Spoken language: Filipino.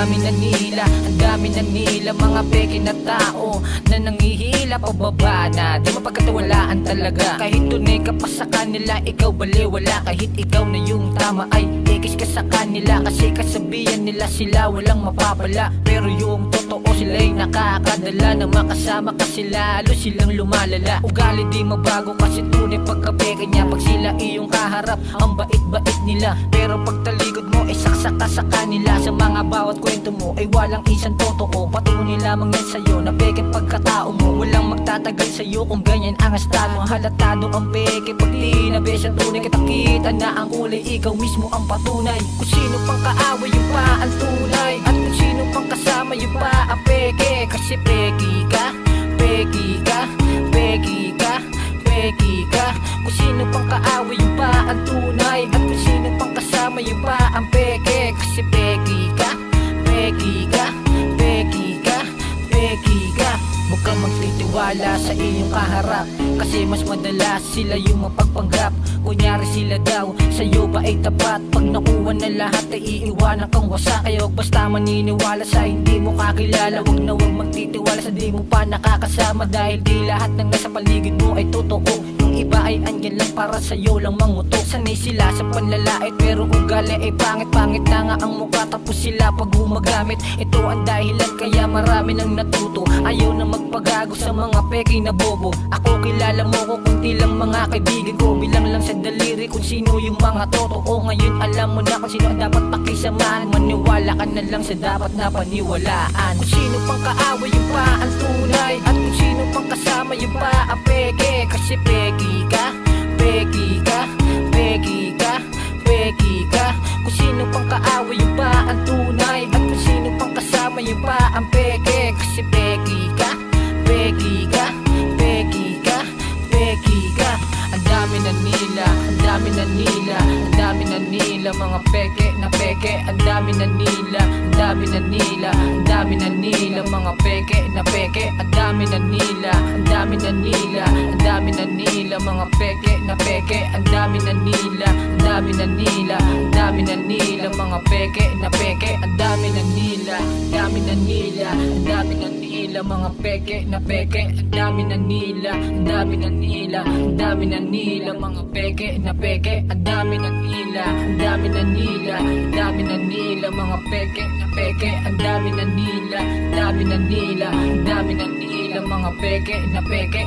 dami na nila, ang dami na nila mga peke na tao na nangihila pababa na di mapagkatiwalaan talaga. Kahit tunay ka pa sa kanila, ikaw baliwala. Kahit ikaw na yung tama ay ikis ka sa kanila, kasi kasabihan nila sila walang mapapala. Pero yung totoo sila'y nakakadala na makasama kasi lalo silang lumalala. Ugali di mabago kasi tunay pagkapeke niya. Pag sila iyong kaharap, ang bait-bait nila, pero pag talikod mo ay saksak ka sa kanila. Sa mga bawat kwento mo ay walang isang totoo. Patunay lamang yan sa'yo na peke pagkatao mo. Walang magtatagal sa'yo kung ganyan ang estado. Halatado ang peke pag tinabi sa tunay. Kita na ang kulay, ikaw mismo ang patunay. Kung sino pang kaaway yung pa ang tunay, at kung sino pang kasama yung pa ang peke. Kasi peke ka, peke ka, peke ka, peke ka. Kung sino pang kaaway yung pa ang tunay, at kung sino pang kasama yung pa ang peke. Kasi peke ka, peke ka, peke ka, peke ka. Huwag kang magtitiwala sa iyong kaharap, kasi mas madalas sila yung mapagpanggap. Kunyari sila daw, sa'yo ba ay tapat? Pag nakuha na lahat ay iiwanan kang wasak. Kaya huwag basta maniniwala sa hindi mo kakilala. Huwag na huwag magtitiwala sa di mo pa nakakasama, dahil di lahat ng nasa paligid mo ay totoo. Yung iba ay andyan lang para sa'yo lang mangutok. Sanay sila sa panlalait pero ugali ay pangit-pangit na nga ang mukha, tapos sila pag gumagamit. Ito ang dahilan kaya marami nang natuto. Ayaw na magpagago sa mga peke na bobo. Ako kilala mo ko, kunti lang mga kaibigan ko. Bilang lang sa daliri kung sino yung mga totoo. Ngayon alam mo na kung sino ang dapat pakisamahan. Maniwala ka na lang sa dapat na paniwalaan. Kung sino pang kaaway yung pa ang tunay, at kung sino pang kasama yung pa ang peke. Kasi peke ka, peke ka, peke ka, peke ka. Kung sino pang kaaway yung pa ang tunay, at kung sino pang kasama yung pa ang peke. Kasi peke ka, peke ka, peke ka, peke ka. Ang dami na nila, ang dami na nila, ang dami na nila mga peke na peke. Ang dami na nila, ang dami na nila, ang dami na nila mga peke na peke. Ang dami na nila, ang dami na nila, ang dami na nila mga peke na peke. Ang dami na nila, ang dami na nila, ang dami na nila mga peke na peke. Ang dami na nila, ang dami na nila, ang dami na nila mga peke na peke. Ang dami na nila, ang dami na nila, ang dami na nila mga peke na peke. Ang dami na nila, ang dami na nila, ang dami na nila mga peke na peke. Ang dami na nila, ang dami na nila, ang dami na nila mga peke na peke.